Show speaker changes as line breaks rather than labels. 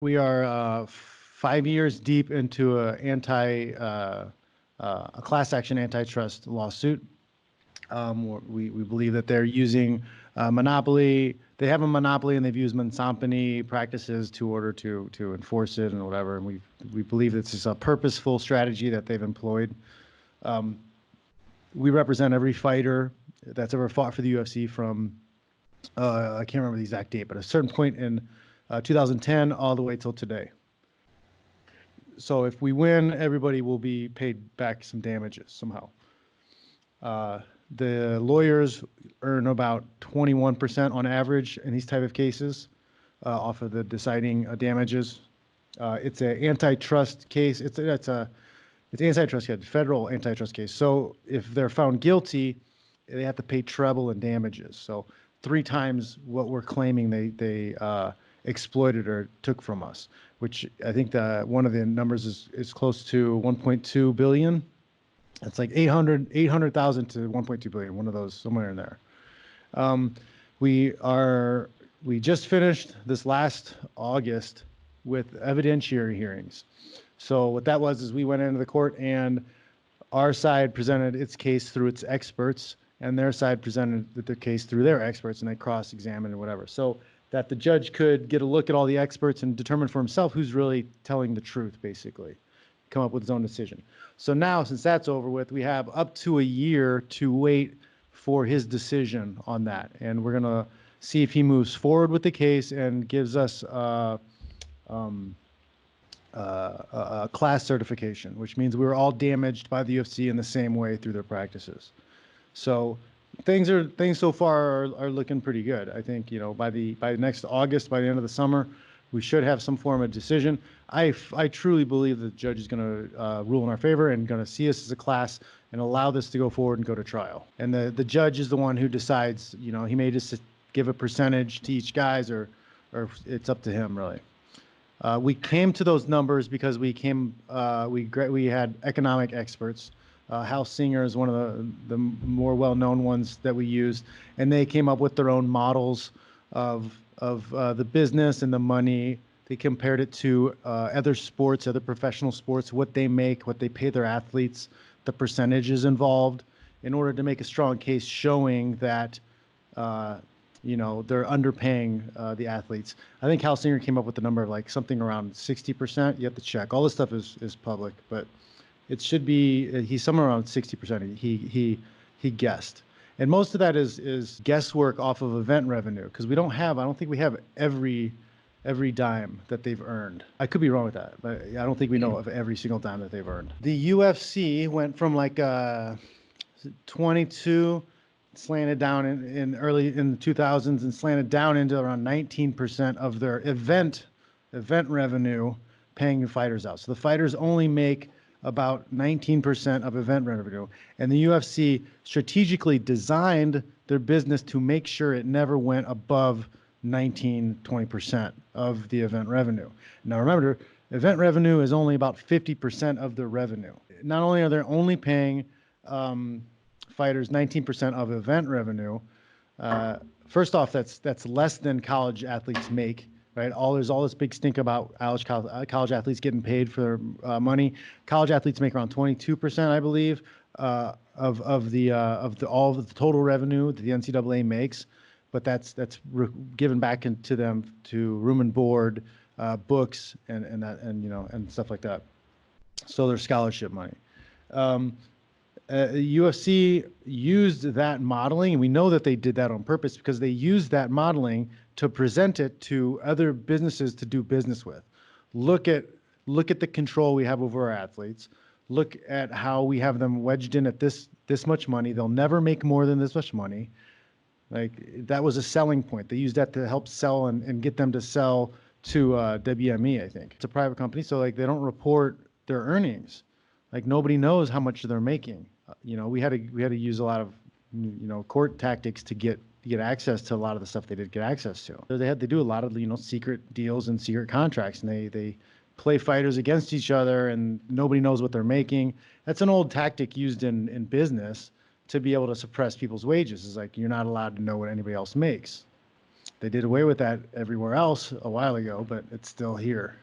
We are 5 years deep into a class action antitrust lawsuit. We believe that they're using monopoly. They have a monopoly and they've used monopsony practices to order to enforce it and whatever. And we believe this is a purposeful strategy that they've employed. We represent every fighter that's ever fought for the UFC from I can't remember the exact date, but a certain point in 2010 all the way till today. So if we win, everybody will be paid back some damages somehow. The lawyers earn about 21% on average in these type of cases off of the deciding damages. It's an antitrust case. It's antitrust case, federal antitrust case. So if they're found guilty, they have to pay treble in damages. So 3 times what we're claiming they exploited or took from us, which I think one of the numbers is close to 1.2 billion. It's like 800,000 to 1.2 billion, one of those, somewhere in there. We just finished this last August with evidentiary hearings. So what that was is we went into the court and our side presented its case through its experts and their side presented their case through their experts, and they cross-examined and whatever. So that the judge could get a look at all the experts and determine for himself who's really telling the truth, basically, come up with his own decision. So now, since that's over with, we have up to a year to wait for his decision on that. And we're going to see if he moves forward with the case and gives us a class certification, which means we were all damaged by the UFC in the same way through their practices. So things so far are looking pretty good. I think, by next August, by the end of the summer, we should have some form of decision. I truly believe the judge is going to rule in our favor and going to see us as a class and allow this to go forward and go to trial. And the judge is the one who decides. He may just give a percentage to each guys, or it's up to him really. We came to those numbers because we had economic experts. Hal Singer is one of the more well-known ones that we used, and they came up with their own models of the business and the money. They compared it to other sports, other professional sports, what they make, what they pay their athletes, the percentages involved, in order to make a strong case showing that they're underpaying the athletes. I think Hal Singer came up with the number of like something around 60%. You have to check. All this stuff is public, but it should be, he's somewhere around 60%. He guessed. And most of that is guesswork off of event revenue, because I don't think we have every dime that they've earned. I could be wrong with that, but I don't think we know of every single dime that they've earned. The UFC went from like 22 slanted down in early in the 2000s and slanted down into around 19% of their event revenue paying the fighters out. So the fighters only make about 19% of event revenue. And the UFC strategically designed their business to make sure it never went above 20% of the event revenue. Now remember, event revenue is only about 50% of their revenue. Not only are they only paying fighters 19% of event revenue, first off, that's less than college athletes make. Right? There's all this big stink about college athletes getting paid for their money. College athletes make around 22%, I believe, of all of the total revenue that the NCAA makes, but that's given back into them to room and board, books, and stuff like that. So there's scholarship money. UFC used that modeling, and we know that they did that on purpose because they used that modeling to present it to other businesses to do business with. Look at the control we have over our athletes. Look at how we have them wedged in at this much money. They'll never make more than this much money. Like, that was a selling point. They used that to help sell and get them to sell to WME, I think. It's a private company, so like they don't report their earnings. Like, nobody knows how much they're making. We had to use a lot of court tactics to get access to a lot of the stuff they did get access to. So they do a lot of secret deals and secret contracts, and they play fighters against each other, and nobody knows what they're making. That's an old tactic used in business to be able to suppress people's wages. It's like, you're not allowed to know what anybody else makes. They did away with that everywhere else a while ago, but it's still here.